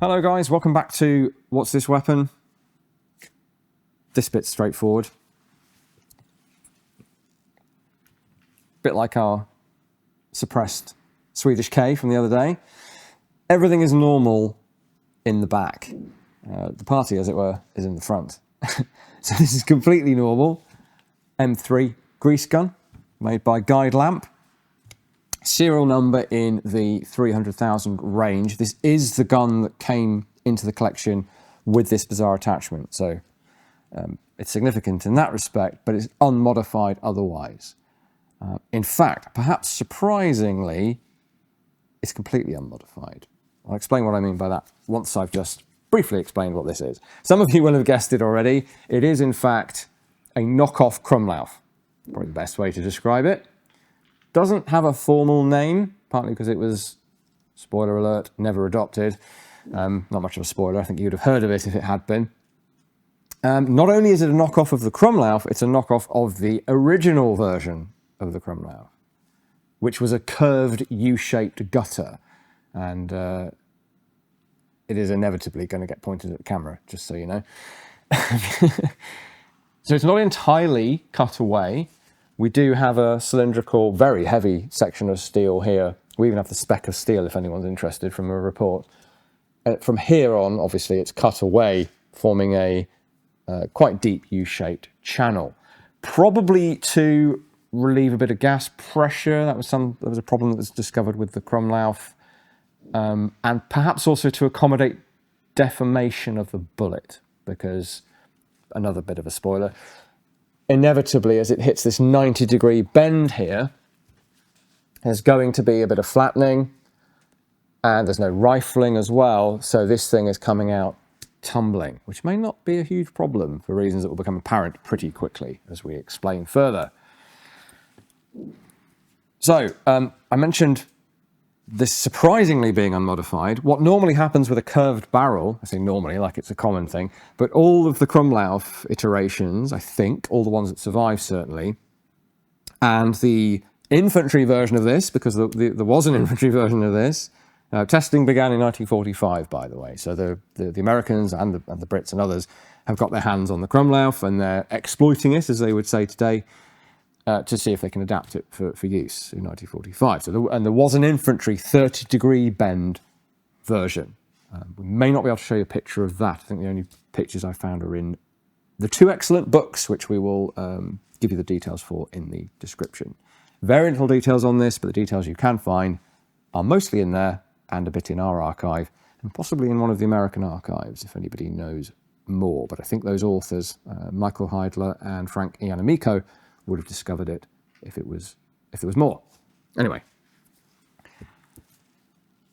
Hello guys, welcome back to What's This Weapon? This bit's straightforward. Bit like our suppressed Swedish K from the other day. Everything is normal in the back. The party, as it were, is in the front. So this is completely normal. M3 Grease Gun, made by Guide Lamp. Serial number in the 300,000 range. This is the gun that came into the collection with this bizarre attachment. So it's significant in that respect, but it's unmodified otherwise. In fact, perhaps surprisingly, it's completely unmodified. I'll explain what I mean by that once I've just briefly explained what this is. Some of you will have guessed it already. It is, in fact, a Knock-Off Krummlauf. Probably the best way to describe it. Doesn't have a formal name, partly because it was, spoiler alert, never adopted. Not much of a spoiler, I think you'd have heard of it if it had been. Not only is it a knockoff of the Krummlauf, it's a knockoff of the original version of the Krummlauf, which was a curved U-shaped gutter. And it is inevitably going to get pointed at the camera, just so you know. So it's not entirely cut away. We do have a cylindrical, very heavy section of steel here. We even have the spec of steel if anyone's interested from a report. From here on, obviously, it's cut away, forming a quite deep U-shaped channel. Probably to relieve a bit of gas pressure. There was a problem that was discovered with the Krummlauf. And perhaps also to accommodate deformation of the bullet, because, another bit of a spoiler, inevitably, as it hits this 90-degree bend here, there's going to be a bit of flattening, and there's no rifling as well, so this thing is coming out tumbling, which may not be a huge problem for reasons that will become apparent pretty quickly as we explain further. So, I mentioned this surprisingly being unmodified. What normally happens with a curved barrel, I say normally like it's a common thing, but all of the Krummlauf iterations, I think, all the ones that survive certainly, and the infantry version of this, because there was an infantry version of this, testing began in 1945, by the way, so the Americans and the Brits and others have got their hands on the Krummlauf, and they're exploiting it, as they would say today, to see if they can adapt it for use in 1945. So there was an infantry 30-degree bend version. We may not be able to show you a picture of that. I think the only pictures I found are in the two excellent books, which we will give you the details for in the description. Very little details on this, but the details you can find are mostly in there and a bit in our archive, and possibly in one of the American archives, if anybody knows more. But I think those authors, Michael Heidler and Frank Iannamico, would have discovered it if there was more. Anyway,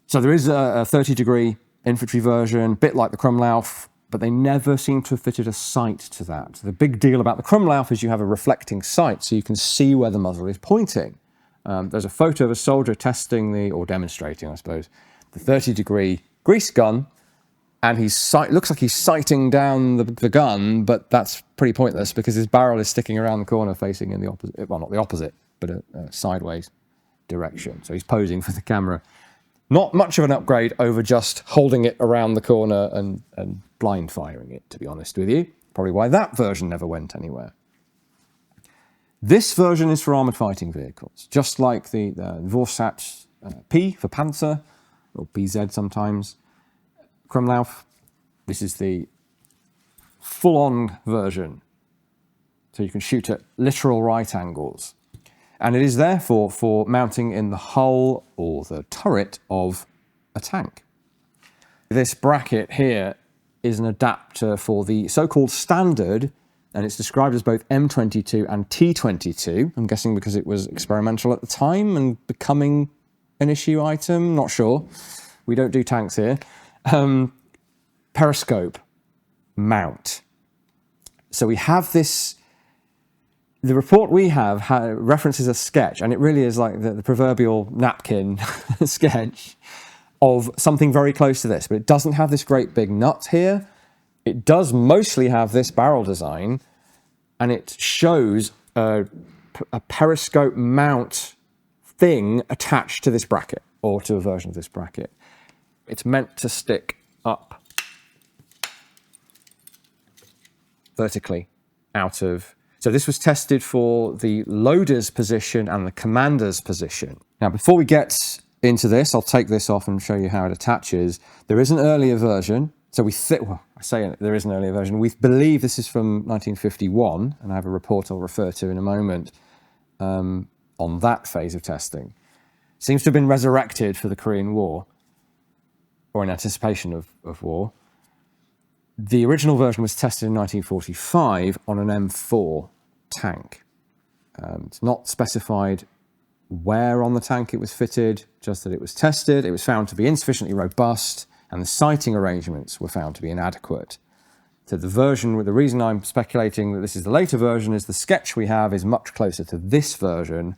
so there is a 30-degree infantry version, bit like the Krummlauf, but they never seem to have fitted a sight to that. The big deal about the Krummlauf is you have a reflecting sight, so you can see where the muzzle is pointing. There's a photo of a soldier testing or demonstrating, I suppose, the 30-degree grease gun, and looks like he's sighting down the gun, but that's pretty pointless because his barrel is sticking around the corner facing in the opposite, well, not the opposite, but a sideways direction. So he's posing for the camera. Not much of an upgrade over just holding it around the corner and blind firing it, to be honest with you. Probably why that version never went anywhere. This version is for armoured fighting vehicles, just like the Vorsatz P for Panzer, or PZ sometimes, Krummlauf. This is the full-on version, so you can shoot at literal right angles. And it is therefore for mounting in the hull or the turret of a tank. This bracket here is an adapter for the so-called standard, and it's described as both M22 and T22. I'm guessing because it was experimental at the time and becoming an issue item, not sure. We don't do tanks here. Periscope mount. So we have this, the report we have references a sketch, and it really is like the proverbial napkin sketch of something very close to this, but it doesn't have this great big nut here. It does mostly have this barrel design, and it shows a periscope mount thing attached to this bracket, or to a version of this bracket. It's meant to stick up vertically out of... So this was tested for the loader's position and the commander's position. Now, before we get into this, I'll take this off and show you how it attaches. There is an earlier version. So well, I say there is an earlier version. We believe this is from 1951, and I have a report I'll refer to in a moment on that phase of testing. Seems to have been resurrected for the Korean War, or in anticipation of war. The original version was tested in 1945 on an M4 tank. It's not specified where on the tank it was fitted, just that it was tested. It was found to be insufficiently robust, and the sighting arrangements were found to be inadequate. So the reason I'm speculating that this is the later version is the sketch we have is much closer to this version,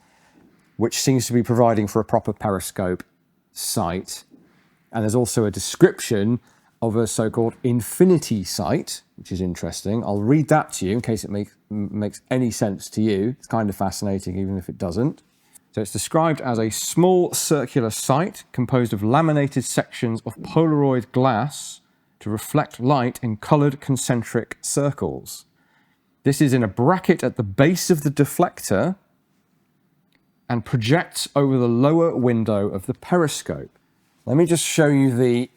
which seems to be providing for a proper periscope sight. And there's also a description of a so-called infinity sight, which is interesting. I'll read that to you in case it makes any sense to you. It's kind of fascinating, even if it doesn't. So it's described as a small circular sight composed of laminated sections of Polaroid glass to reflect light in coloured concentric circles. This is in a bracket at the base of the deflector and projects over the lower window of the periscope. Let me just show you the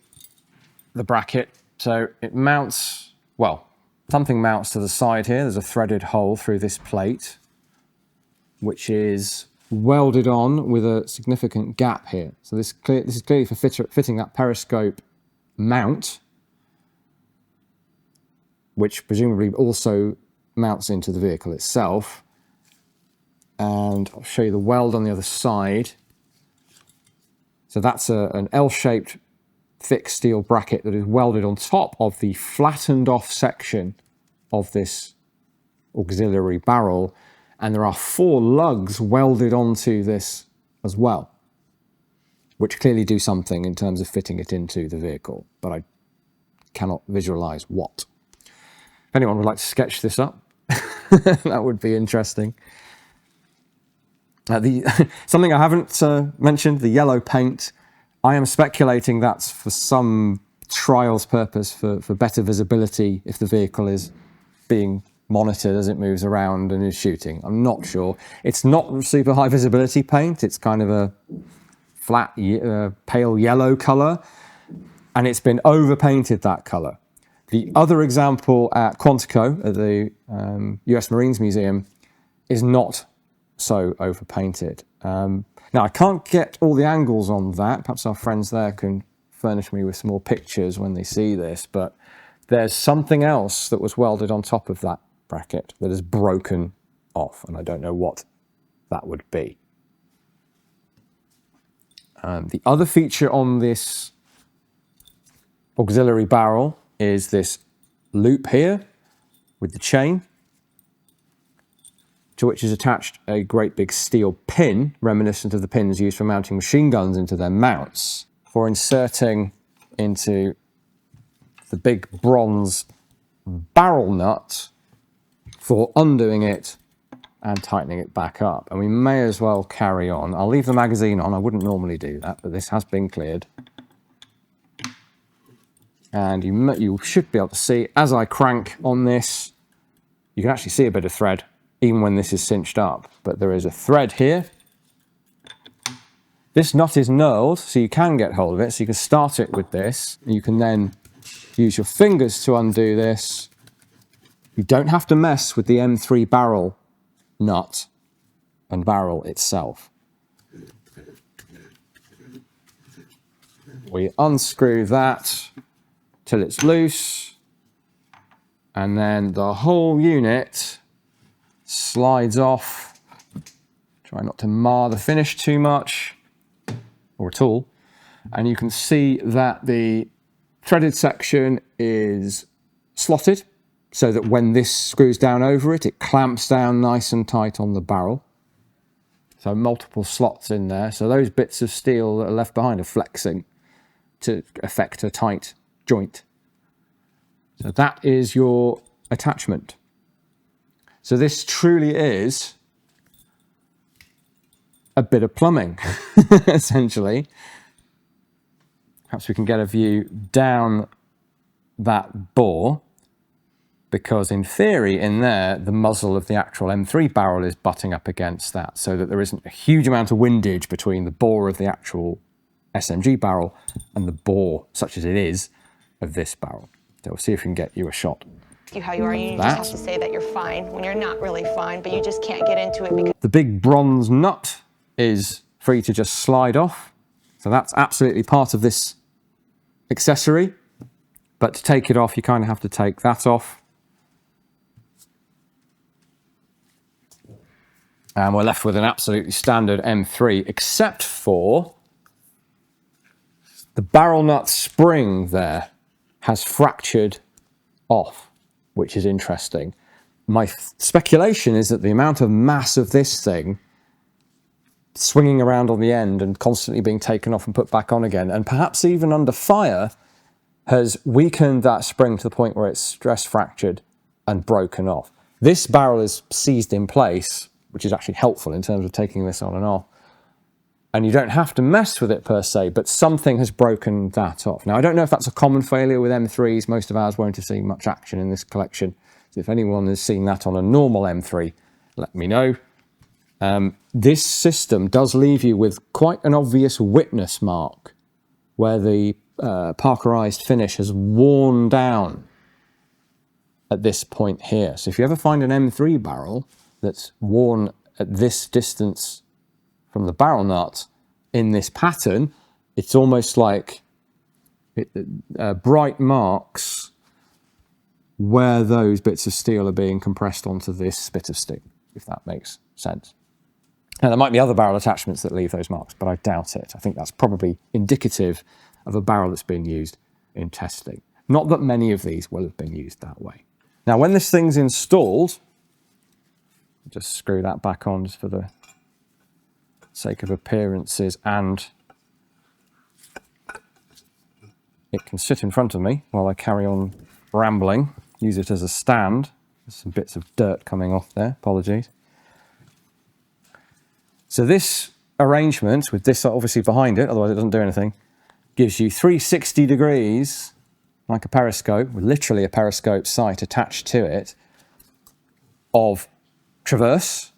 bracket. So it mounts, well, something mounts to the side here. There's a threaded hole through this plate, which is welded on with a significant gap here. So this is clearly for fitting that periscope mount, which presumably also mounts into the vehicle itself. And I'll show you the weld on the other side. So that's an L-shaped thick steel bracket that is welded on top of the flattened off section of this auxiliary barrel. And there are 4 lugs welded onto this as well, which clearly do something in terms of fitting it into the vehicle, but I cannot visualize what. If anyone would like to sketch this up, that would be interesting. Something I haven't mentioned, the yellow paint. I am speculating that's for some trials purpose, for better visibility if the vehicle is being monitored as it moves around and is shooting. I'm not sure. It's not super high visibility paint. It's kind of a flat, pale yellow color, and it's been overpainted that color. The other example at Quantico, at the US Marines Museum, is not so overpainted. Now, I can't get all the angles on that. Perhaps our friends there can furnish me with some more pictures when they see this, but there's something else that was welded on top of that bracket that is broken off, and I don't know what that would be. The other feature on this auxiliary barrel is this loop here with the chain, to which is attached a great big steel pin, reminiscent of the pins used for mounting machine guns into their mounts, for inserting into the big bronze barrel nut for undoing it and tightening it back up. And we may as well carry on. I'll leave the magazine on. I wouldn't normally do that, but this has been cleared. And you should be able to see, as I crank on this, you can actually see a bit of thread, even when this is cinched up. But there is a thread here. This nut is knurled, so you can get hold of it. So you can start it with this. You can then use your fingers to undo this. You don't have to mess with the M3 barrel nut and barrel itself. We unscrew that till it's loose, and then the whole unit slides off. Try not to mar the finish too much, or at all. And you can see that the threaded section is slotted, so that when this screws down over it, it clamps down nice and tight on the barrel. So multiple slots in there. So those bits of steel that are left behind are flexing to effect a tight joint. So that is your attachment. So this truly is a bit of plumbing, essentially. perhaps we can get a view down that bore, because in theory in there the muzzle of the actual M3 barrel is butting up against that, so that there isn't a huge amount of windage between the bore of the actual SMG barrel and the bore, such as it is, of this barrel. So we'll see if we can get you a shot. How you are, you just have to say that you're fine when you're not really fine, but you just can't get into it because the big bronze nut is free to just slide off, so that's absolutely part of this accessory, but to take it off you kind of have to take that off. And we're left with an absolutely standard M3, except for the barrel nut spring there has fractured off, which is interesting. My speculation is that the amount of mass of this thing swinging around on the end and constantly being taken off and put back on again, and perhaps even under fire, has weakened that spring to the point where it's stress fractured and broken off. This barrel is seized in place, which is actually helpful in terms of taking this on and off. And you don't have to mess with it per se, but something has broken that off. Now, I don't know if that's a common failure with M3s. Most of ours won't have seen much action in this collection. So if anyone has seen that on a normal M3, let me know. This system does leave you with quite an obvious witness mark where the parkerized finish has worn down at this point here. So if you ever find an M3 barrel that's worn at this distance from the barrel nut in this pattern, it's almost like bright marks where those bits of steel are being compressed onto this bit of steel, if that makes sense. Now, there might be other barrel attachments that leave those marks, but I doubt it. I think that's probably indicative of a barrel that's been used in testing. Not that many of these will have been used that way. Now, when this thing's installed, just screw that back on just for the sake of appearances, and it can sit in front of me while I carry on rambling. Use it as a stand. There's some bits of dirt coming off there, apologies. So this arrangement, with this obviously behind it, otherwise it doesn't do anything, gives you 360 degrees, like a periscope, with literally a periscope sight attached to it, of traverse,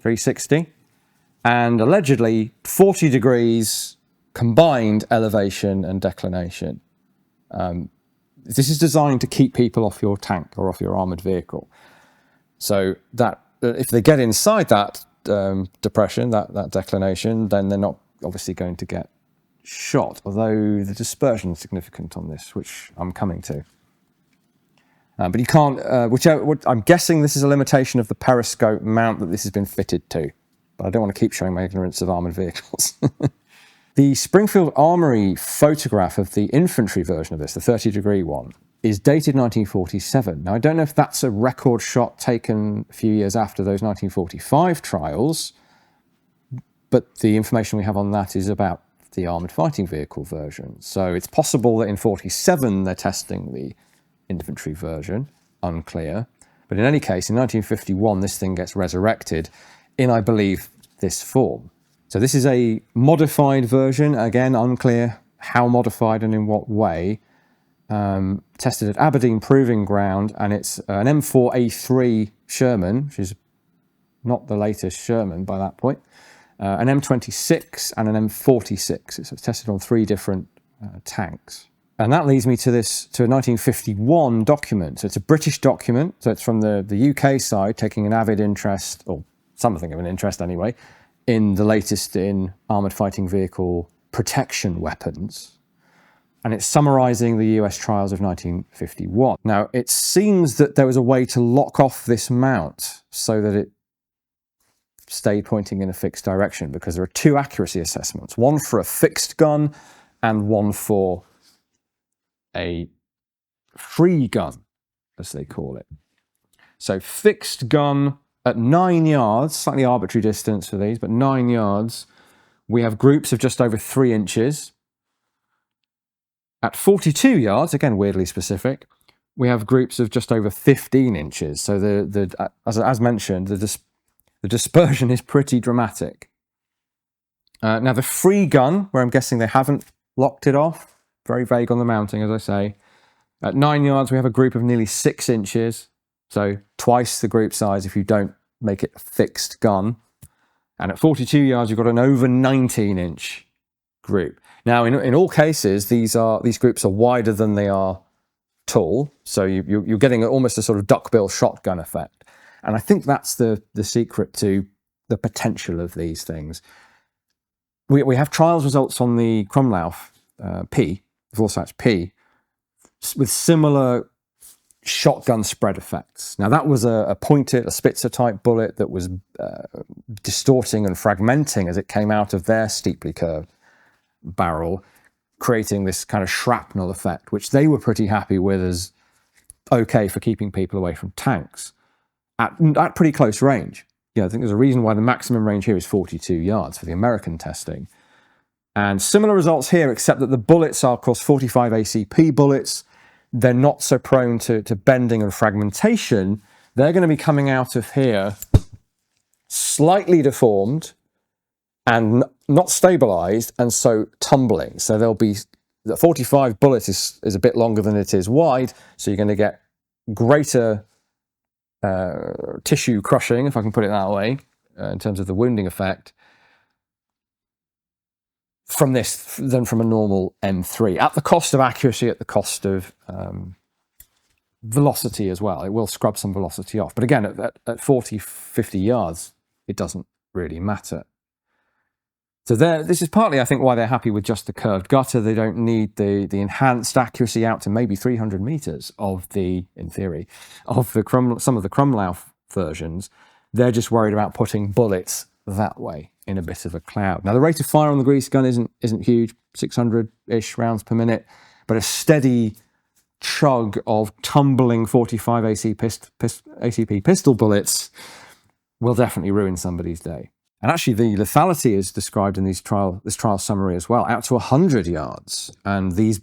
360, and allegedly 40 degrees combined elevation and declination. This is designed to keep people off your tank or off your armoured vehicle. So that if they get inside that depression, that declination, then they're not obviously going to get shot, although the dispersion is significant on this, which I'm coming to. But you can't, I'm guessing this is a limitation of the periscope mount that this has been fitted to, but I don't want to keep showing my ignorance of armoured vehicles. The Springfield Armoury photograph of the infantry version of this, the 30-degree one, is dated 1947. Now, I don't know if that's a record shot taken a few years after those 1945 trials, but the information we have on that is about the armoured fighting vehicle version. So it's possible that in 47 they're testing the infantry version, unclear. But in any case, in 1951, this thing gets resurrected in, I believe, this form. So this is a modified version, again, unclear how modified and in what way. Tested at Aberdeen Proving Ground, and it's an M4A3 Sherman, which is not the latest Sherman by that point, an M26 and an M46. It's tested on 3 different tanks. And that leads me to a 1951 document. So it's a British document, so it's from the UK side, taking an avid interest, or something of an interest anyway, in the latest in armoured fighting vehicle protection weapons. And it's summarising the US trials of 1951. Now, it seems that there was a way to lock off this mount so that it stayed pointing in a fixed direction, because there are 2 accuracy assessments, one for a fixed gun and one for a free gun, as they call it. So fixed gun at 9 yards, slightly arbitrary distance for these, but 9 yards, we have groups of just over 3 inches. At 42 yards, again weirdly specific, we have groups of just over 15 inches. So as mentioned, the dispersion is pretty dramatic. Now the free gun, where I'm guessing they haven't locked it off, very vague on the mounting, as I say. At 9 yards, we have a group of nearly 6 inches, so twice the group size if you don't make it a fixed gun. And at 42 yards, you've got an over 19-inch group. Now, in all cases, these groups are wider than they are tall, so you're getting almost a sort of duckbill shotgun effect. And I think that's the secret to the potential of these things. We have trials results on the Krummlauf P, the Vorsac P, with similar shotgun spread effects. Now that was a pointed, a Spitzer type bullet that was distorting and fragmenting as it came out of their steeply curved barrel, creating this kind of shrapnel effect, which they were pretty happy with as okay for keeping people away from tanks at pretty close range. I think there's a reason why the maximum range here is 42 yards for the American testing. And similar results here, except that the bullets are, of course, 45 ACP bullets. They're not so prone to bending and fragmentation. They're going to be coming out of here slightly deformed and not stabilized, and so tumbling. So there'll be, the 45 bullet is a bit longer than it is wide, so you're going to get greater tissue crushing, if I can put it that way, in terms of the wounding effect from this than from a normal M3, at the cost of accuracy, at the cost of velocity as well. It will scrub some velocity off. But again, at 40, 50 yards, it doesn't really matter. So this is partly, I think, why they're happy with just the curved gutter. They don't need the enhanced accuracy out to maybe 300 meters of the, in theory, of the some of the Krummlauf versions. They're just worried about putting bullets that way in a bit of a cloud. Now, the rate of fire on the Grease gun isn't huge, 600-ish rounds per minute, but a steady chug of tumbling 45 ACP pistol bullets will definitely ruin somebody's day. And actually, the lethality is described in this trial summary as well, out to 100 yards. And these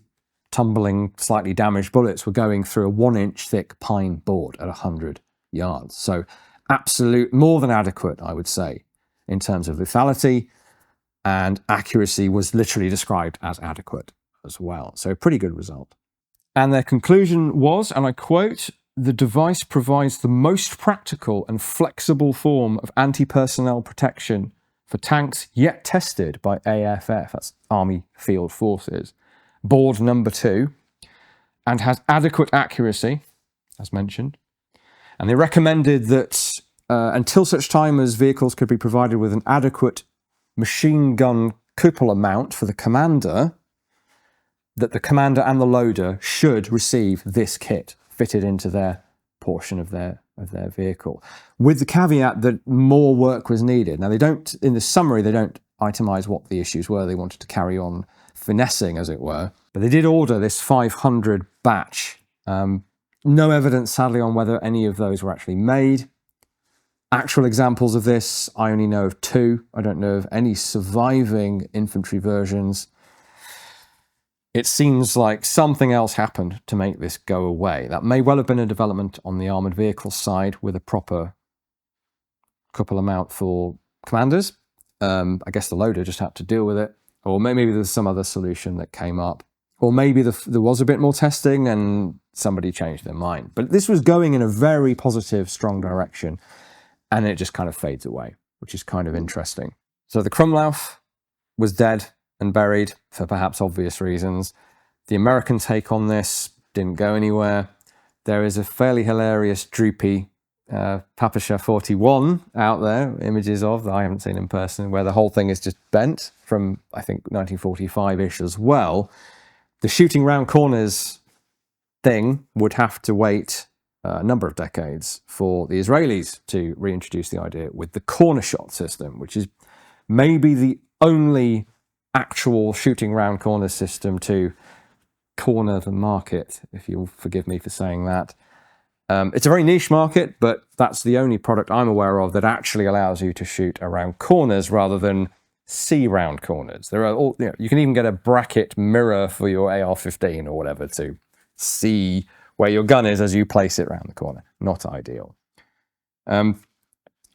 tumbling, slightly damaged bullets were going through a 1-inch thick pine board at 100 yards. So absolute, more than adequate, I would say, in terms of lethality. And accuracy was literally described as adequate as well. So pretty good result. And their conclusion was, and I quote, "The device provides the most practical and flexible form of anti-personnel protection for tanks yet tested by AFF," that's Army Field Forces, board number 2, and has adequate accuracy, as mentioned. And they recommended that until such time as vehicles could be provided with an adequate machine gun cupola mount for the commander, that the commander and the loader should receive this kit fitted into their portion of their vehicle, with the caveat that more work was needed. Now, they don't, in the summary, they don't itemize what the issues were. They wanted to carry on finessing, as it were, but they did order this 500 batch. No evidence, sadly, on whether any of those were actually made. Actual examples of this, I only know of 2. I don't know of any surviving infantry versions. It seems like something else happened to make this go away. That may well have been a development on the armoured vehicle side with a proper cupola mount for commanders. I guess the loader just had to deal with it. Or maybe there's some other solution that came up. Or maybe there was a bit more testing and somebody changed their mind. But this was going in a very positive, strong direction. And it just kind of fades away, which is kind of interesting. So the Krummlauf was dead and buried for perhaps obvious reasons. The American take on this didn't go anywhere. There is a fairly hilarious droopy Papisha 41 out there, images of, that I haven't seen in person, where the whole thing is just bent from, I think, 1945-ish as well. The shooting round corners thing would have to wait a number of decades for the Israelis to reintroduce the idea with the CornerShot system, which is maybe the only actual shooting round corner system to corner the market, if you'll forgive me for saying that. It's a very niche market, but that's the only product I'm aware of that actually allows you to shoot around corners rather than see round corners. There are all, you can even get a bracket mirror for your AR-15 or whatever to see where your gun is as you place it around the corner. Not ideal.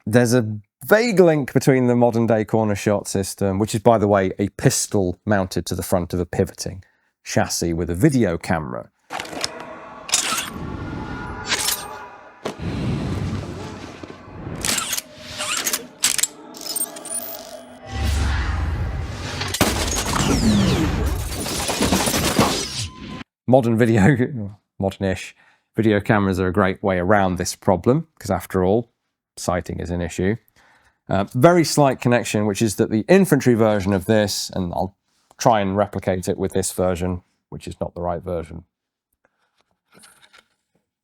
There's a vague link between the modern day CornerShot system, which is, by the way, a pistol mounted to the front of a pivoting chassis with a video camera. Modern-ish video cameras are a great way around this problem, because after all, sighting is an issue. Very slight connection, which is that the infantry version of this, and I'll try and replicate it with this version, which is not the right version,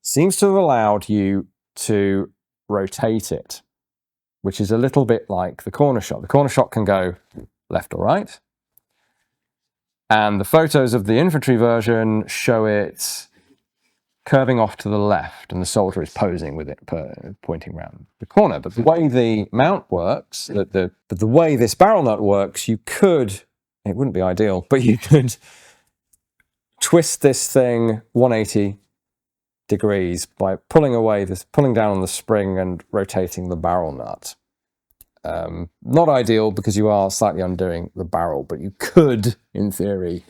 seems to have allowed you to rotate it, which is a little bit like the CornerShot. The CornerShot can go left or right, and the photos of the infantry version show it curving off to the left, and the soldier is posing with it, pointing around the corner. But the way the mount works, the way this barrel nut works, you could, it wouldn't be ideal, but you could twist this thing 180 degrees by pulling down on the spring and rotating the barrel nut. Not ideal because you are slightly undoing the barrel, but you could, in theory,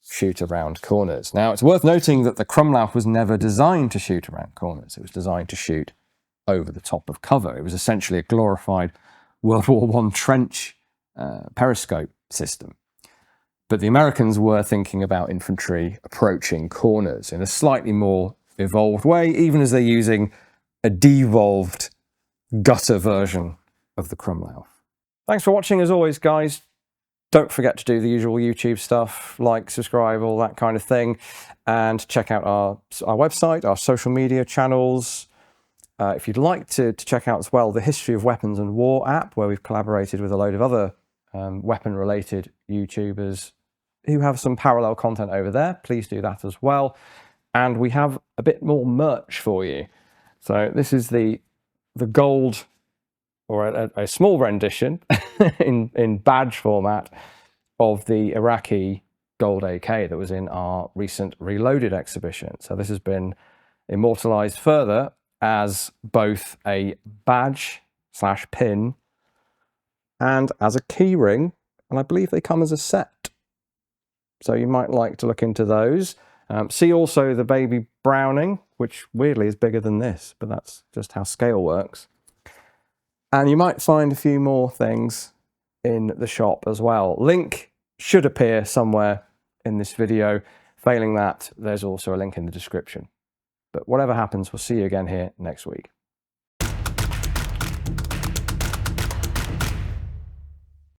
shoot around corners. Now, it's worth noting that the Krummlauf was never designed to shoot around corners. It was designed to shoot over the top of cover. It was essentially a glorified World War I trench periscope system. But the Americans were thinking about infantry approaching corners in a slightly more evolved way, even as they're using a devolved gutter version of the Krummlauf. Thanks for watching as always, guys. Don't forget to do the usual YouTube stuff, like, subscribe, all that kind of thing, and check out our website, our social media channels. If you'd like to check out as well the History of Weapons and War app, where we've collaborated with a load of other weapon-related YouTubers who have some parallel content over there, please do that as well. And we have a bit more merch for you. So this is the gold, or a small rendition in badge format of the Iraqi gold AK that was in our recent Reloaded exhibition. So this has been immortalized further as both a badge / pin and as a key ring, and I believe they come as a set. So you might like to look into those. See also the baby Browning, which weirdly is bigger than this, but that's just how scale works. And you might find a few more things in the shop as well. Link should appear somewhere in this video. Failing that, there's also a link in the description. But whatever happens, we'll see you again here next week.